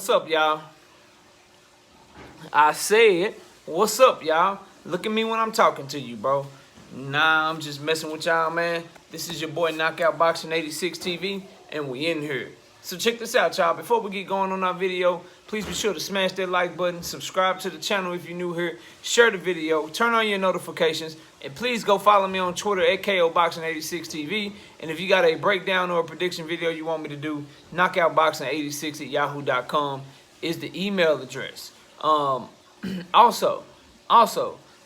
what's up, y'all? I said, what's up, y'all? Look at me when I'm talking to you, bro. Nah, I'm just messing with y'all, man. This is your boy Knockout Boxing 86 TV, and we in here. So check this out, y'all. Before we get going on our video, please be sure to smash that like button, subscribe to the channel if you're new here, share the video, turn on your notifications, and please go follow me on Twitter at KOBoxing86TV. And if you got a breakdown or a prediction video you want me to do, knockoutboxing86 at yahoo.com is the email address. Also,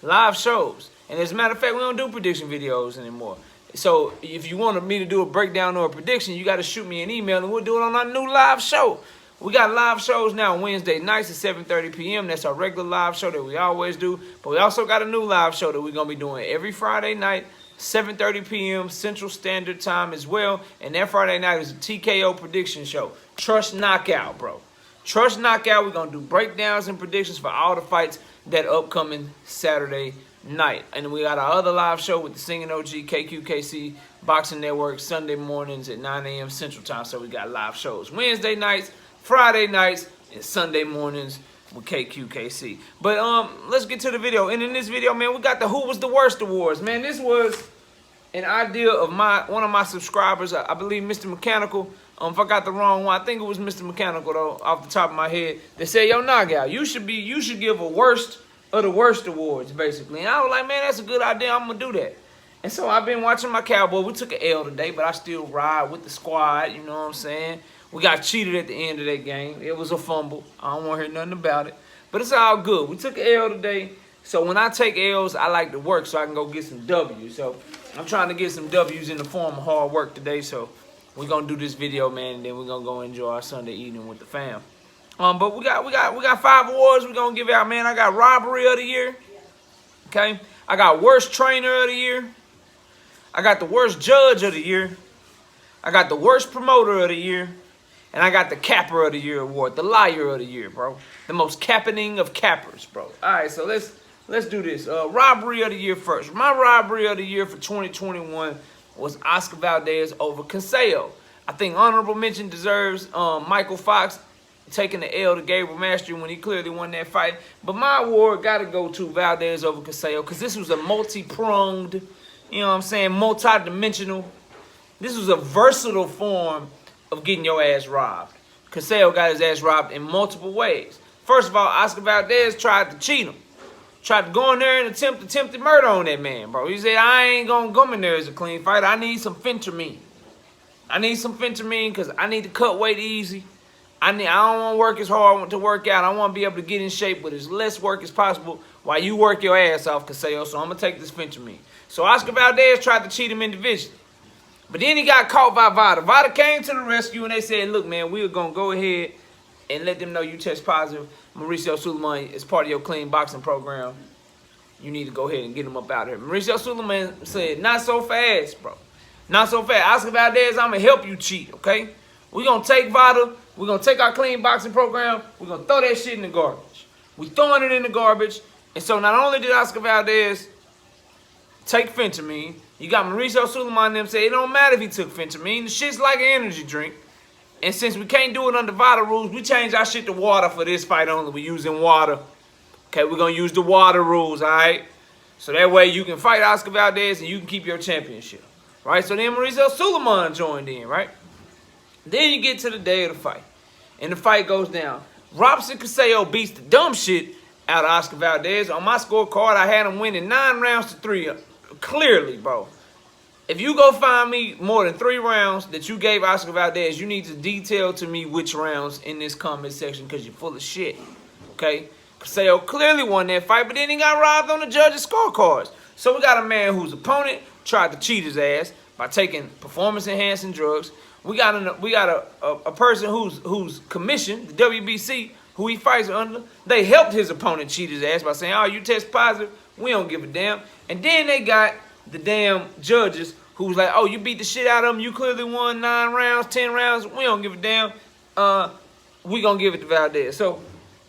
live shows. And as a matter of fact, we don't do prediction videos anymore. So if you wanted me to do a breakdown or a prediction, you got to shoot me an email and we'll do it on our new live show. We got live shows now Wednesday nights at 7:30 p.m. That's our regular live show that we always do. But we also got a new live show that we're going to be doing every Friday night, 7:30 p.m. Central Standard Time as well. And that Friday night is a TKO prediction show. Trust Knockout, bro. Trust Knockout. We're going to do breakdowns and predictions for all the fights that upcoming Saturday night. And we got our other live show with the Singing OG KQKC Boxing Network Sunday mornings at 9 a.m. Central Time. So we got live shows Wednesday nights, Friday nights, and Sunday mornings with KQKC. But let's get to the video. And in this video, man, we got the Who Was the Worst Awards. Man, this was an idea of one of my subscribers. I believe Mr. Mechanical. If I got the wrong one, I think it was Mr. Mechanical though, off the top of my head. They said, "Yo, Knockout, you should give a worst of the worst awards, basically." And I was like, man, that's a good idea. I'm gonna do that. And so I've been watching my Cowboy. We took an L today, but I still ride with the squad. You know what I'm saying? We got cheated at the end of that game. It was a fumble. I don't want to hear nothing about it. But it's all good. We took an L today. So when I take L's, I like to work so I can go get some W's. So I'm trying to get some W's in the form of hard work today. So we're gonna do this video, man, and then we're gonna go enjoy our Sunday evening with the fam. But we got 5 awards we're gonna give out, man. I got Robbery of the Year. Okay. I got Worst Trainer of the Year. I got the Worst Judge of the Year. I got the Worst Promoter of the Year. And I got the Capper of the Year award, the Liar of the Year, bro. The most capping of cappers, bro. All right, so let's do this. Robbery of the Year first. My Robbery of the Year for 2021 was Oscar Valdez over Canelo. I think honorable mention deserves Michael Fox taking the L to Gabriel Mastery when he clearly won that fight. But my award got to go to Valdez over Canelo because this was a multi-pronged, you know what I'm saying, multi-dimensional. This was a versatile form of getting your ass robbed. Canelo got his ass robbed in multiple ways. First of all, Oscar Valdez tried to cheat him. Tried to go in there and attempt attempted murder on that man, bro. He said, I ain't going to come in there as a clean fighter. I need some phentermine. I need some phentermine because I need to cut weight easy. I don't want to work as hard to work out. I want to be able to get in shape with as less work as possible while you work your ass off, Canelo. So I'm going to take this phentermine. So Oscar Valdez tried to cheat him individually. But then he got caught by Vada. Vada came to the rescue and they said, look, man, we're going to go ahead and let them know you test positive. Mauricio Suleiman is part of your clean boxing program. You need to go ahead and get him up out of here. Mauricio Suleiman said, not so fast, bro. Not so fast. Oscar Valdez, I'm going to help you cheat, okay? We're going to take Vada. We're going to take our clean boxing program. We're going to throw that shit in the garbage. We throwing it in the garbage. And so not only did Oscar Valdez take phentermine, you got Mauricio Suleiman and them say it don't matter if he took phentermine. The shit's like an energy drink. And since we can't do it under VADA rules, we changed our shit to water for this fight only. We're using water. Okay, we're going to use the water rules, all right? So that way you can fight Oscar Valdez and you can keep your championship. Right? So then Mauricio Suleiman joined in, right? Then you get to the day of the fight. And the fight goes down. Robson Canelo beats the dumb shit out of Oscar Valdez. On my scorecard, I had him winning 9 rounds to 3. Clearly, bro. If you go find me more than 3 rounds that you gave Oscar Valdez, you need to detail to me which rounds in this comment section because you're full of shit. Okay? Canelo clearly won that fight, but then he got robbed on the judges' scorecards. So we got a man whose opponent tried to cheat his ass by taking performance-enhancing drugs. We got a person who's commissioned, the WBC, who he fights under. They helped his opponent cheat his ass by saying, oh, you test positive, we don't give a damn. And then they got the damn judges who's like, oh, you beat the shit out of them, you clearly won 9 rounds, 10 rounds, we don't give a damn. We gonna give it to Valdez. So,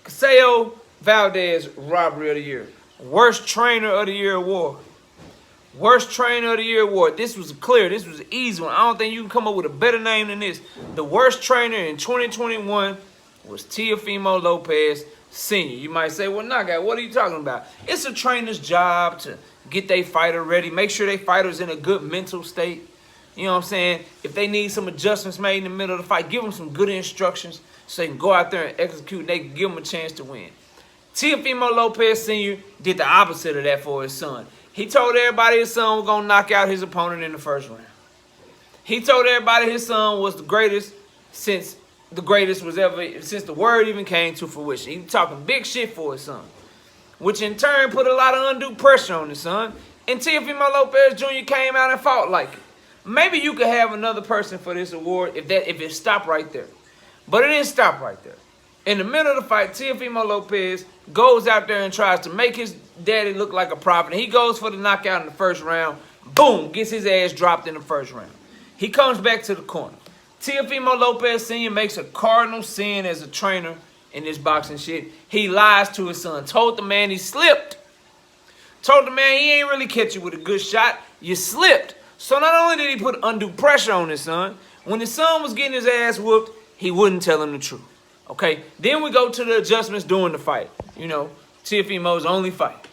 Canelo Valdez Robbery of the Year. Worst Trainer of the Year award. Worst Trainer of the Year award. This was clear. This was an easy one. I don't think you can come up with a better name than this. The worst trainer in 2021 was Teofimo Lopez Sr. You might say, well, Knockout, what are you talking about? It's a trainer's job to get their fighter ready, make sure their fighter's in a good mental state. You know what I'm saying? If they need some adjustments made in the middle of the fight, give them some good instructions so they can go out there and execute and they can give them a chance to win. Teofimo Lopez Sr. did the opposite of that for his son. He told everybody his son was going to knock out his opponent in the first round. He told everybody his son was the greatest since the word even came to fruition. He was talking big shit for his son, which in turn put a lot of undue pressure on his son. And Teofimo Lopez Jr. came out and fought like it. Maybe you could have another person for this award if it stopped right there. But it didn't stop right there. In the middle of the fight, Teofimo Lopez goes out there and tries to make his daddy look like a prophet. He goes for the knockout in the first round. Boom, gets his ass dropped in the first round. He comes back to the corner. Teofimo Lopez Sr. makes a cardinal sin as a trainer in this boxing shit. He lies to his son. Told the man he slipped. Told the man he ain't really catch you with a good shot. You slipped. So not only did he put undue pressure on his son, when his son was getting his ass whooped, he wouldn't tell him the truth. Okay? Then we go to the adjustments during the fight. You know, Teofimo's only fight.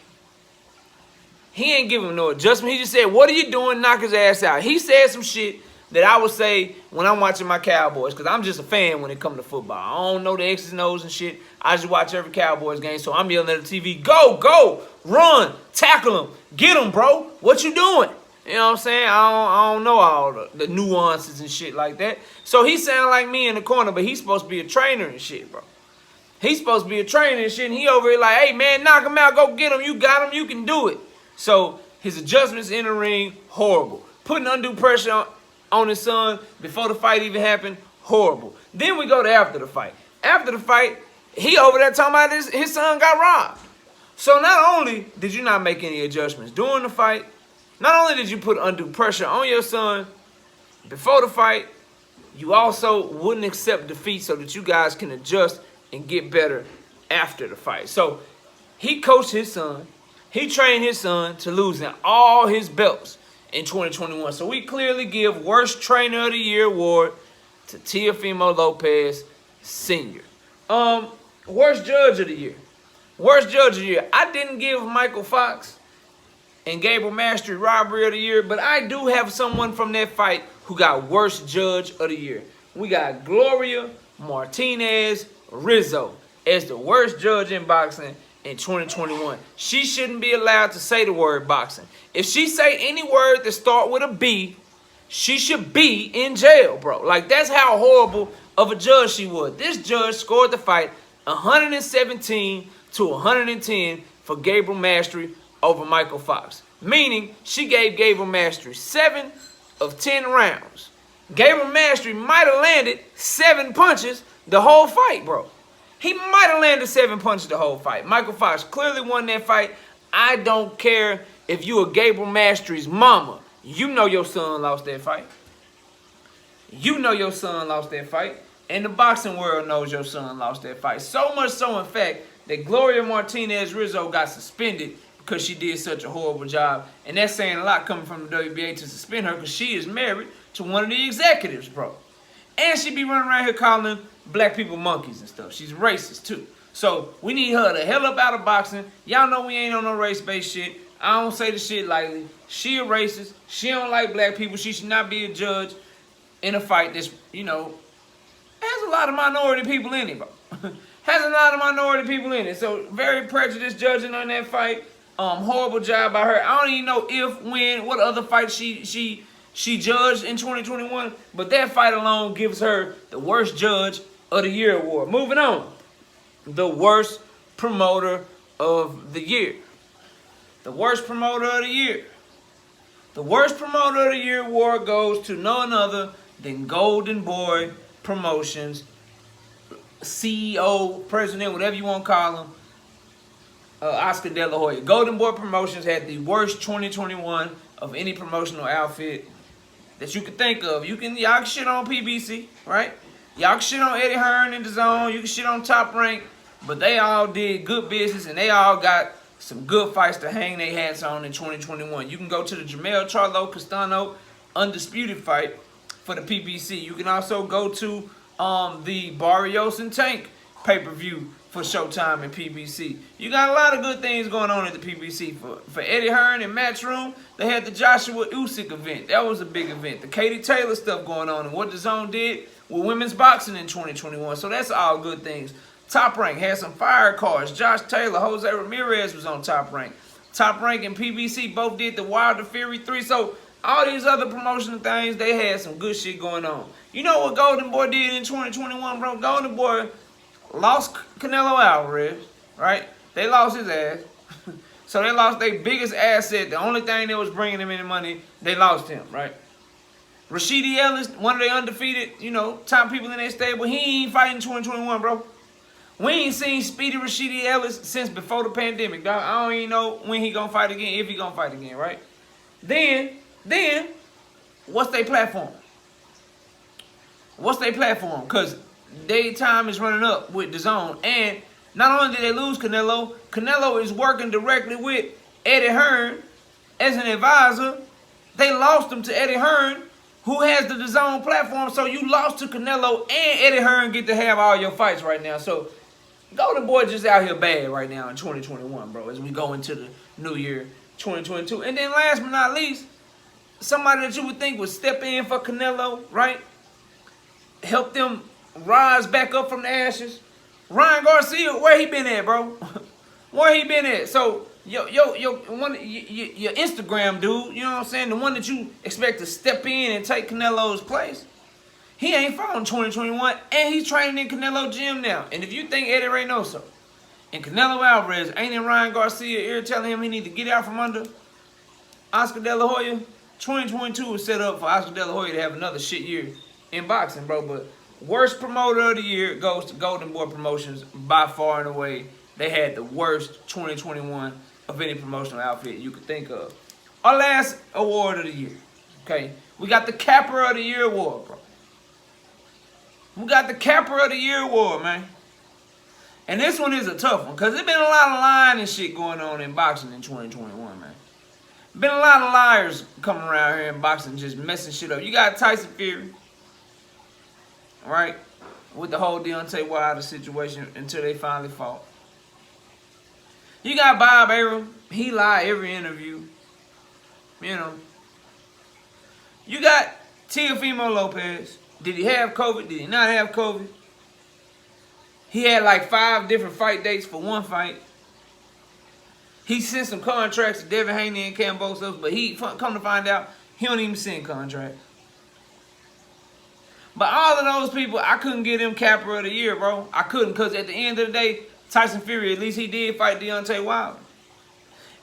He ain't giving him no adjustment. He just said, what are you doing? Knock his ass out. He said some shit that I would say when I'm watching my Cowboys, because I'm just a fan when it comes to football. I don't know the X's and O's and shit. I just watch every Cowboys game, so I'm yelling at the TV, go, go, run, tackle him, get him, bro. What you doing? You know what I'm saying? I don't know all the nuances and shit like that. So he sound like me in the corner, but he's supposed to be a trainer and shit, bro. He's supposed to be a trainer and shit, and he over here like, hey, man, knock him out, go get him. You got him, you can do it. So his adjustments in the ring, horrible. Putting undue pressure on his son before the fight even happened, horrible. Then we go to after the fight. After the fight, he over there talking about his son got robbed. So not only did you not make any adjustments during the fight, not only did you put undue pressure on your son before the fight, you also wouldn't accept defeat so that you guys can adjust and get better after the fight. So he coached his son. He trained his son to losing all his belts in 2021. So we clearly give Worst Trainer of the Year award to Teofimo Lopez Sr. Worst Judge of the Year. Worst Judge of the Year. I didn't give Michael Fox and Gabriel Mastery Robbery of the Year, but I do have someone from that fight who got Worst Judge of the Year. We got Gloria Martinez Rizzo as the worst judge in boxing in 2021. She shouldn't be allowed to say the word boxing. If she say any word that start with a B, she should be in jail, bro. Like, that's how horrible of a judge she was. This judge scored the fight 117 to 110 for Gabriel Mastery over Michael Fox. Meaning, she gave Gabriel Mastery 7 of 10 rounds. Gabriel Mastery might have landed 7 punches the whole fight, bro. He might have landed 7 punches the whole fight. Michael Fox clearly won that fight. I don't care if you are Gabriel Mastery's mama. You know your son lost that fight. You know your son lost that fight. And the boxing world knows your son lost that fight. So much so, in fact, that Gloria Martinez Rizzo got suspended because she did such a horrible job. And that's saying a lot coming from the WBA to suspend her because she is married to one of the executives, bro. And she be running around here calling black people monkeys and stuff. She's racist, too. So we need her the hell up out of boxing. Y'all know we ain't on no race-based shit. I don't say the shit lightly. She a racist. She don't like black people. She should not be a judge in a fight that's, you know, has a lot of minority people in it, bro. Has a lot of minority people in it. So very prejudiced judging on that fight. Horrible job by her. I don't even know if, when, what other fight she judged in 2021. But that fight alone gives her the Worst Judge of the Year award. Moving on. The Worst Promoter of the Year. The Worst Promoter of the Year. The Worst Promoter of the Year award goes to none other than Golden Boy Promotions, CEO, president, whatever you want to call him, Oscar De La Hoya. Golden Boy Promotions had the worst 2021 of any promotional outfit that you could think of. Y'all can shit on PBC, right? Y'all can shit on Eddie Hearn and DAZN. You can shit on Top Rank, but they all did good business and they all got some good fights to hang their hats on in 2021. You can go to the Jamel Charlo Castano Undisputed fight for the PBC. You can also go to the Barrios and Tank pay-per-view for Showtime and PBC. You got a lot of good things going on at the PBC. For Eddie Hearn and Matchroom, they had the Joshua Usyk event. That was a big event. The Katie Taylor stuff going on and what the Zone did with women's boxing in 2021. So that's all good things. Top Rank had some fire cards. Josh Taylor, Jose Ramirez was on Top Rank. Top Rank and PBC both did the Wilder Fury 3. So all these other promotional things, they had some good shit going on. You know what Golden Boy did in 2021, bro? Golden Boy lost Canelo Alvarez, right? They lost his ass. So they lost their biggest asset. The only thing that was bringing them any money, they lost him, right? Rashidi Ellis, one of the undefeated, top people in their stable, he ain't fighting 2021, bro. We ain't seen Speedy Rashidi Ellis since before the pandemic, dog. I don't even know when he gonna fight again, if he gonna fight again, right? Then, what's their platform? What's their platform? Because their time is running up with the Zone. And not only did they lose Canelo, Canelo is working directly with Eddie Hearn as an advisor. They lost him to Eddie Hearn, who has the DAZN platform. So you lost to Canelo and Eddie Hearn get to have all your fights right now. So Golden Boy just out here bad right now in 2021, bro, as we go into the new year, 2022. And then last but not least, somebody that you would think would step in for Canelo, right? Help them rise back up from the ashes. Ryan Garcia, where he been at, bro? Where he been at? So your Instagram dude, you know what I'm saying? The one that you expect to step in and take Canelo's place. He ain't fought in 2021, and he's training in Canelo gym now. And if you think Eddie Reynoso and Canelo Alvarez ain't in Ryan Garcia ear telling him he need to get out from under Oscar De La Hoya, 2022 was set up for Oscar De La Hoya to have another shit year in boxing, bro. But worst promoter of the year goes to Golden Boy Promotions by far and away. They had the worst 2021 of any promotional outfit you could think of. Our last award of the year, okay? We got the Capper of the Year award, bro. We got the Capper of the Year award, man. And this one is a tough one because there's been a lot of lying and shit going on in boxing in 2021, man. Been a lot of liars coming around here in boxing just messing shit up. You got Tyson Fury, right, with the whole Deontay Wilder situation until they finally fought. You got Bob Arum. He lied every interview. You know. You got Teofimo Lopez. Did he have COVID? Did he not have COVID? He had like 5 different fight dates for one fight. He sent some contracts to Devin Haney and Kambosos, but he come to find out he don't even send contracts. But all of those people, I couldn't get him Capper of the Year, bro. I couldn't, because at the end of the day, Tyson Fury, at least he did fight Deontay Wilder.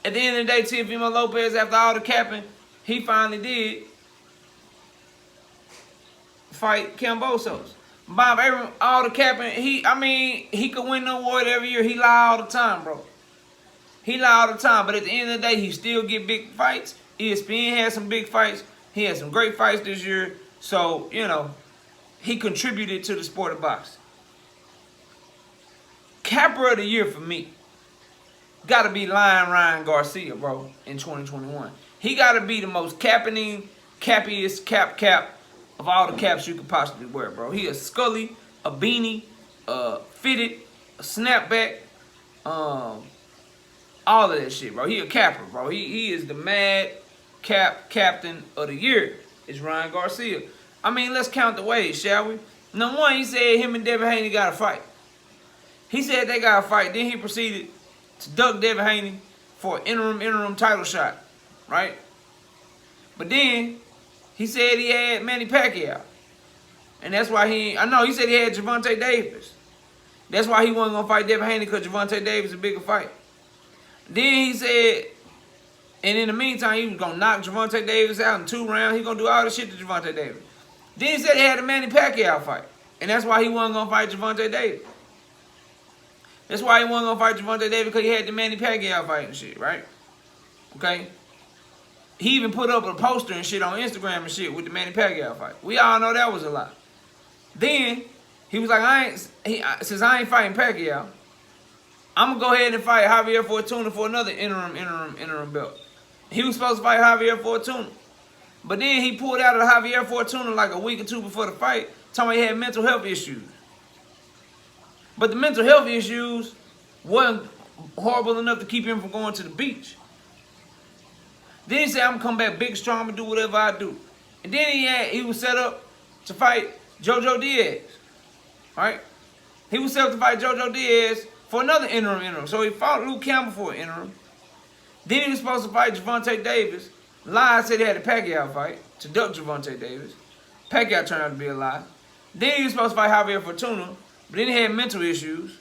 At the end of the day, Teofimo Lopez, after all the capping, he finally did fight Kambosos. Bob Arum, all the capping, he could win the award every year. He lie all the time, bro. He lie all the time, but at the end of the day, he still get big fights. ESPN had some big fights. He had some great fights this year. So, you know, he contributed to the sport of boxing. Capper of the Year for me got to be Ryan Garcia, bro, in 2021. He got to be the most cappiest cap of all the caps you could possibly wear, bro. He a Scully, a beanie, a fitted, a snapback, all of that shit, bro. He a capper, bro. He is the mad captain of the year. It's Ryan Garcia. I mean, let's count the ways, shall we? Number one, he said him and Devin Haney got to fight. He said they got to fight. Then he proceeded to duck Devin Haney for an interim title shot, right? But then he said he had Manny Pacquiao. And that's why he said he had Gervonta Davis. That's why he wasn't going to fight Devin Haney, because Gervonta Davis is a bigger fight. Then he said, and in the meantime, he was going to knock Gervonta Davis out in 2 rounds. He going to do all the shit to Gervonta Davis. Then he said he had a Manny Pacquiao fight. And that's why he wasn't going to fight Gervonta Davis. That's why he wasn't going to fight Gervonta Davis, because he had the Manny Pacquiao fight and shit, right? Okay? He even put up a poster and shit on Instagram and shit with the Manny Pacquiao fight. We all know that was a lie. Then he was like, since I ain't fighting Pacquiao, I'm going to go ahead and fight Javier Fortuna for another interim belt. He was supposed to fight Javier Fortuna. But then he pulled out of Javier Fortuna like a week or 2 before the fight, talking about he had mental health issues. But the mental health issues wasn't horrible enough to keep him from going to the beach. Then he said, I'm gonna come back big, strong, and do whatever I do. And then he was set up to fight JoJo Diaz. Right? He was set up to fight JoJo Diaz for another interim. So he fought Luke Campbell for an interim. Then he was supposed to fight Gervonta Davis. Lies said he had a Pacquiao fight to duck Gervonta Davis. Pacquiao turned out to be a lie. Then he was supposed to fight Javier Fortuna, but then he had mental issues.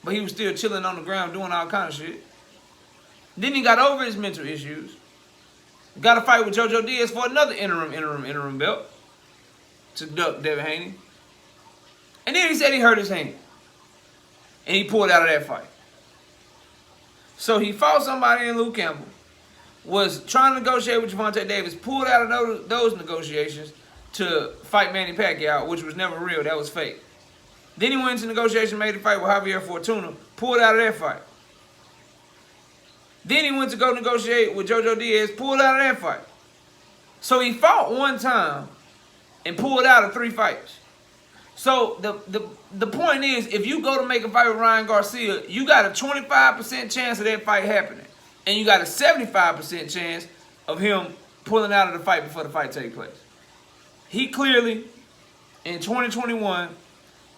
But he was still chilling on the ground doing all kind of shit. Then he got over his mental issues. Got a fight with JoJo Diaz for another interim belt to duck Devin Haney. And then he said he hurt his hand. And he pulled out of that fight. So he fought somebody in Luke Campbell, was trying to negotiate with Gervonta Davis, pulled out of those negotiations to fight Manny Pacquiao, which was never real. That was fake. Then he went into negotiation, made a fight with Javier Fortuna, pulled out of that fight. Then he went to go negotiate with JoJo Diaz, pulled out of that fight. So he fought one time and pulled out of 3 fights. So the point is, if you go to make a fight with Ryan Garcia, you got a 25% chance of that fight happening. And you got a 75% chance of him pulling out of the fight before the fight takes place. He clearly, in 2021,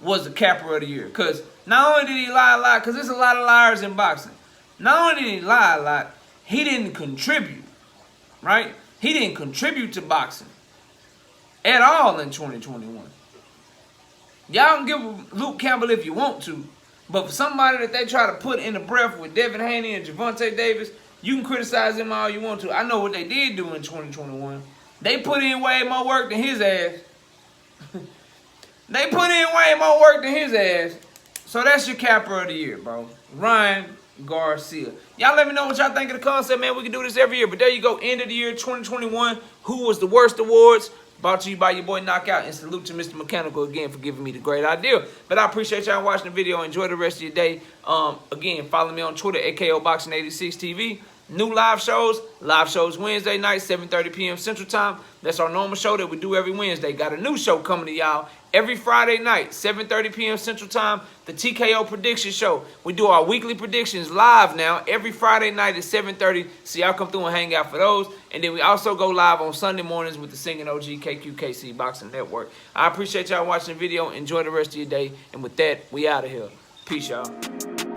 was the capper of the year. Because not only did he lie a lot, because there's a lot of liars in boxing. Not only did he lie a lot, he didn't contribute, right? He didn't contribute to boxing at all in 2021. Y'all can give Luke Campbell if you want to, but for somebody that they try to put in the breath with Devin Haney and Gervonta Davis, you can criticize them all you want to. I know what they did do in 2021. They put in way more work than his ass. They put in way more work than his ass. So that's your capper of the year, bro. Ryan Garcia. Y'all let me know what y'all think of the concept, man. We can do this every year. But there you go. End of the year 2021. Who was the worst awards? Brought to you by your boy Knockout. And salute to Mr. Mechanical again for giving me the great idea. But I appreciate y'all watching the video. Enjoy the rest of your day. Again, follow me on Twitter, AKO Boxing 86 TV. New live shows Wednesday night, 7:30 p.m. Central Time. That's our normal show that we do every Wednesday. Got a new show coming to y'all every Friday night, 7:30 p.m. Central Time, the TKO Prediction Show. We do our weekly predictions live now every Friday night at 7:30. So y'all come through and hang out for those. And then we also go live on Sunday mornings with the Singing OG KQKC Boxing Network. I appreciate y'all watching the video. Enjoy the rest of your day. And with that, we out of here. Peace, y'all.